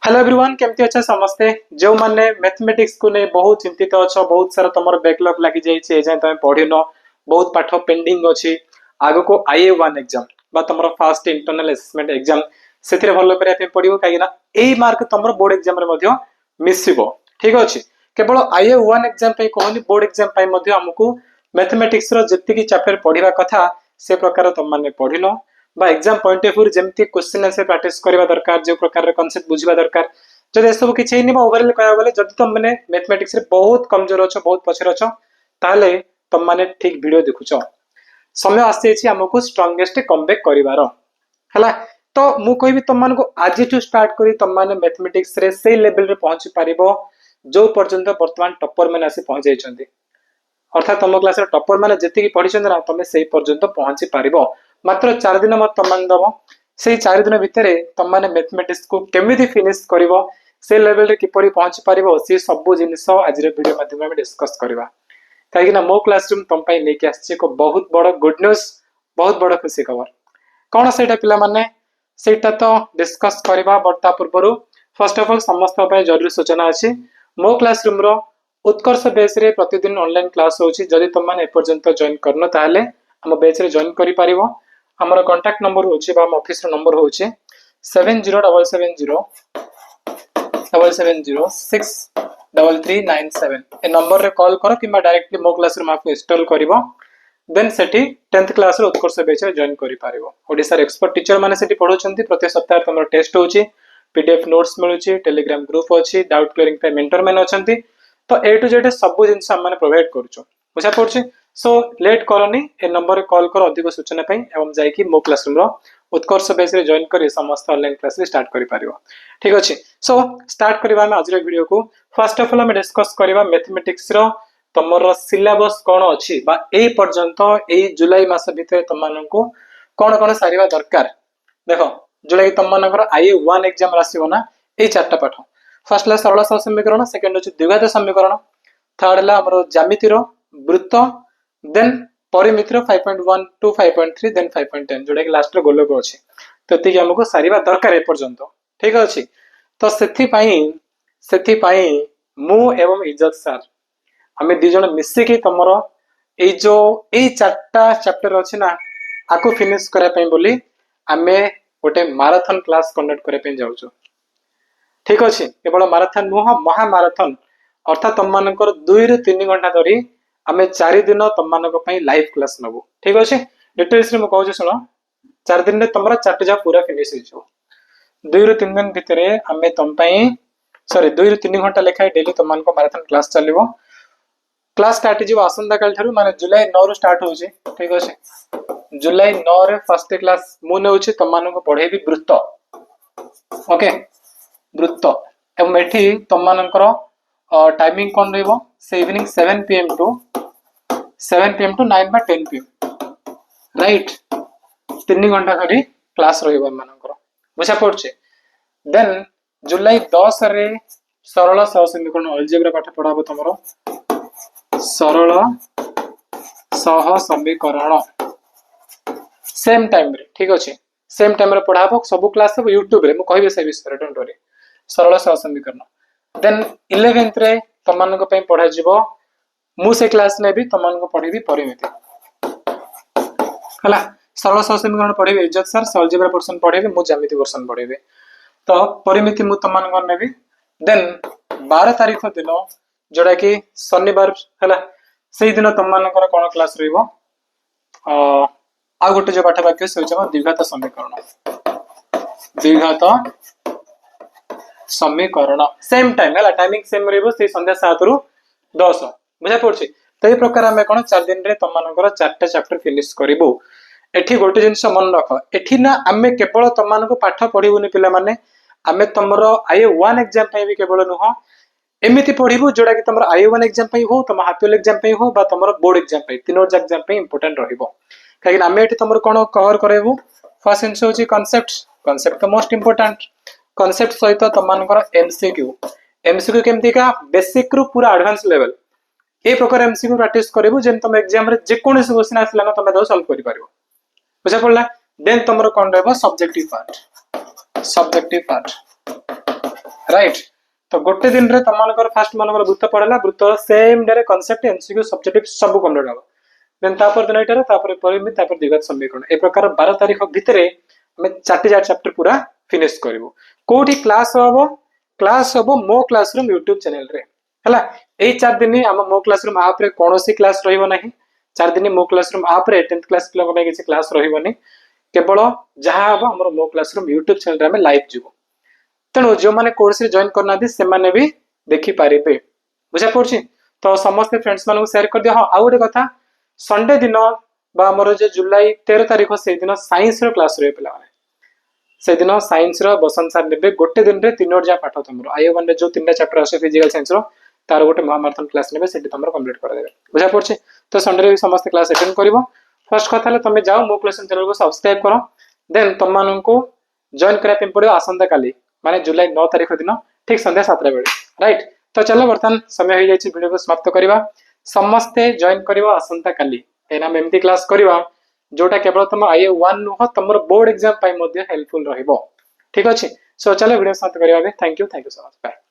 Hello everyone केमती अच्छा समस्ते जो माने मैथमेटिक्स को नहीं बहुत चिंतित अच्छा बहुत सारा तुम बैकलॉग लगी जाइए एजाए तुम पढ़िन बहुत पाठ पेंडिंग अच्छी आग को IA1 एग्जाम बा तुम फास्ट इंटरनल असेसमेंट एग्जाम से भल करने पड़ो कहीं मार्क तुम बोर्ड एग्जाम मिसिबो ठीक अच्छे केवल IA1 एग्जाम कहनी बोर्ड एग्जाम आमको मैथमेटिक्स जी चैप्टर पढ़ा कथा से प्रकार तुम मैंने पढ़िन बा एग्जाम पॉइंट ऑफ व्यू जमती क्वेश्चन आंसर प्रैक्टिस करबा दरकार जो प्रकार कांसेप्ट बुझिबा दरकार जदि सब किछि नै ओवरऑल कहबा गले जदि तुम माने मैथमेटिक्स रे बहुत कमजोर अछ बहुत पछर अछ ताले तुम माने ठीक वीडियो देखुछ समय आसी छि हमको स्ट्रांगेस्ट कमबैक करिवार हला तो मु कहबी तुम मान को आज टू स्टार्ट करी तुम माने मैथमेटिक्स रे से लेवल रे पहुंची परिबो जो पर्यंत वर्तमान टॉपर माने आसी पहुंच जाइछन्ती अर्थात तुम क्लास रे टॉपर माने जति पढ़ी ना तुम से पर्यंत पहुंची परिबो मात्र 4 दिन मत तमान दबो से 4 दिन भितर तुम माने मैथमेटिक्स को केमिति फिनिश करिवो से लेवल रे किपरि पहुंच परिवो से सब जिनिस आज रे वीडियो माध्यम में डिस्कस करबा काहे ना मो क्लासरूम तुम पई नै के आछि को बहुत बड़ गुड न्यूज बहुत बड़ खुशी खबर कोन सेटा पिला माने सेटा तो डिस्कस करबा बर्ता पूर्व फर्स्ट ऑफ ऑल समस्त पय जरूरी सूचना अछि मो क्लासरूम रो उत्कर्ष बेस रे प्रतिदिन ऑनलाइन क्लास होछि जदि तुम माने एपर्यंत जॉइन करनो ताले हम बेच रे जॉइन करि परिवो हमर कांटेक्ट नंबर होछि बा हम ऑफिस रो नंबर होछि 707707063397 ए नंबर रे कॉल करो किबा डायरेक्टली मो क्लासरूम आपको इंस्टॉल करिवो देन सेठी 10th क्लास रो उत्कर्ष बेच रे जॉइन करि परिवो ओडिसा रे एक्सपर्ट टीचर माने सेठी पढौछन्ती प्रति सप्ताह तमरो टेस्ट होछि पीडीएफ नोट्स मिलुछि टेलीग्राम ग्रुप अछि डाउट क्लियरिंग पे मेंटर मैन अछन्ती तो ए टू जेड सब जिंस हम माने प्रोवाइड करूछु बुझा पड़छि सो लेट करनी ए नंबर कॉल कर अधिक सूचना पाई एवं जाई कि मो क्लासरूम रो उत्कर्ष बेस रे जॉइन करी समस्त ऑनलाइन क्लास रे स्टार्ट करि परिबो ठीक अछि सो स्टार्ट करबा में आज रे वीडियो को फर्स्ट ऑफ ऑल हम डिस्कस करबा मैथमेटिक्स रो तमरो सिलेबस कोन अछि बा ए पर्यंत ए जुलाई मास भीतर तमनको कोन कोन सारीबा दरकार देखो जुलाई तमनकर IA1 एग्जाम रासिबो ना ए चारटा पाठ फर्स्ट ला सरल सह समीकरण सेकंड अछि द्विघात समीकरण थर्ड ला हमरो ज्यामिति रो वृत्त देन परिमिति 5.1 टू 5.3 देन 5.10 जोडा कि लास्ट रो गोलक अछि तो एति हमको सारीबा दरकार ए पर्यंत ठीक अछि तो सेथि पई मु एवं इज्जत सर हमें दी जण मिसे कि तमरो ए जो ए चारटा चैप्टर अछि ना आको फिनिश करै पई बोली हमें गोटे मैराथन क्लास कंडक्ट करै पई जाउछु ठीक अछि केवल मैराथन नुह महा मैराथन अर्थात तुम मानकर 2 ରୁ 3 घंटा धरी आमे 4 दिन तुम मानक पई लाइव क्लास नबो ठीक अछि डिटेल्स रे म कहू सुनो 4 दिन रे तमरा चार्ट जा पूरा फिनिश हो जो 2 ରୁ 3 दिन भितरे आमे तुम पई सॉरी 2 ରୁ 3 घंटा लेखाय डेली तुम मानक मैराथन क्लास चलिबो क्लास स्टार्ट जिवो आसंता काल थारु माने जुलाई 9 ରୁ स्टार्ट होछि ठीक अछि जुलाई 9 रे फर्स्ट क्लास मु नेउछि तुम मानक पढेबी वृत्त ओके वृत्त एवं एठी तुम मानकर टाइमिंग कोन रहबो से इवनिंग 7 pm टू 9 बा 10 pm राइट 3 घंटा धरी क्लास रहबो मानकर बुझा पड़छे देन जुलाई 10 रे सरल सह समीकरण अलजेब्रा पाठ पढाबो तमरो सरल सह समीकरण सेम टाइम रे ठीक अछि सेम टाइम रे पढाबो सब क्लास सब YouTube रे म कहबे से विषय डोंट वरी सरल सह समीकरण देन 11th रे तमन को पई पढा जिवो मु से क्लास ने भी तमन को पढेबी परिमिति हला सरल सह समीकरण पढेबी इज्जत सर अलजेब्रा पोर्शन पढेबी मु ज्यामिति पोर्शन पढेबी तो परिमिति मु तमन को नेबी देन 12 तारिख दिन जोडा कि शनिवार हला सेही दिन तमन को कोन क्लास रहइबो आ गोटे जो पाठ वाक्य से होचबो द्विघात समीकरण सेम टाइम है टाइमिंग सेम रहबो से संध्या 7 ରୁ 10 बुझा पड़छि तो ए प्रकार हम कोन 4 दिन रे तमनकर चारटा चैप्टर फिनिश करिवो एठी गोटे जिंस मन रख एठी ना हमें केवल तमनको पाठ पढिबुनी पिला माने हमें तमरो IA1 एग्जाम पई भी केवल नुह एमिति पढिबो जोडा कि तमरो IA1 एग्जाम पई हो तम हाफियल एग्जाम पई हो बा तमरो बोर्ड एग्जाम पई तीनो एग्जाम पई इंपोर्टेंट रहइबो काहे कि हमें एठी तमरो कोन कवर करैबो फर्स्ट जिंस होची कांसेप्ट तो मोस्ट इंपोर्टेंट कांसेप्ट सहित तमनकर एमसीक्यू केमती का बेसिक रु पूरा एडवांस लेवल ए प्रकार एमसीक्यू प्रैक्टिस करबो जेन तुम एग्जाम रे जे कोन क्वेश्चन आसला ना तुम दो सॉल्व करि पारिबो बुझा पड़ला देन तमरो कोन रहबो सब्जेक्टिव पार्ट राइट तो गोटे दिन रे तुम मानकर फास्ट मानकर वृत्त पढ़ला वृत्त सेम डे रे कांसेप्ट एमसीक्यू सब्जेक्टिव सब कंप्लीट हो देन तापर दिन एटारे तापर परिमित तापर द्विघात समीकरण ए प्रकार 12 तारिख भितरे हमें 4 चैप्टर पूरा फिनिश करबो कोठी क्लास हबो मो क्लासरूम YouTube चैनल रे हला ए 4 दिन हम मो क्लासरूम ऐप रे कोनोसी क्लास रहिबो नाही 4 दिन मो क्लासरूम ऐप रे 10th क्लास पिला को किसी क्लास रहिबो नहीं केवल जहाँ हम हमर मो क्लासरूम यूट्यूब चैनल रे लाइव जीवो तेणु जो मैंने कोर्स रे जॉइन करना दी से माने भी देखि पारिबे बुझा पड़छि तो समस्त फ्रेंड्स मानको शेयर कर दियो हां आ गोटे कथा संडे दिन बा हमर जे जुलाई 13 तारिख से दिन साइंस रो क्लास रे पिला माने से दिन साइंस रो बसंत सर नेबे गोटे दिन रे 3 जा पाठ तमरो आयो1 रे जो 3टा चैप्टर आसे फिजिकल साइंस रो तार गोटे महामाराथन क्लास नेबे सेठी तमरो कंप्लीट कर देबे बुझा पड़छि तो संडे रे समस्त क्लास अटेंड करबो फर्स्ट कथा ले तमे जाओ मो क्लास चैनल को सब्सक्राइब करो देन तुम मानको जॉइन करा पे पड़ो आसंता काली माने जुलाई 9 तारिख दिन ठीक संध्या 7 बेले राइट तो चलो बर्तमान समय हो जाइए वीडियो को समाप्त करवा समस्ते जॉइन करवा आसंता काली एना एमती क्लास करवा जोटा केवल तुम IA1 नुह तुम बोर्ड एग्जाम हेल्पफुल रहिबो ठीक अछि सो चलो वीडियो समाप्त करवा thank you so much bye.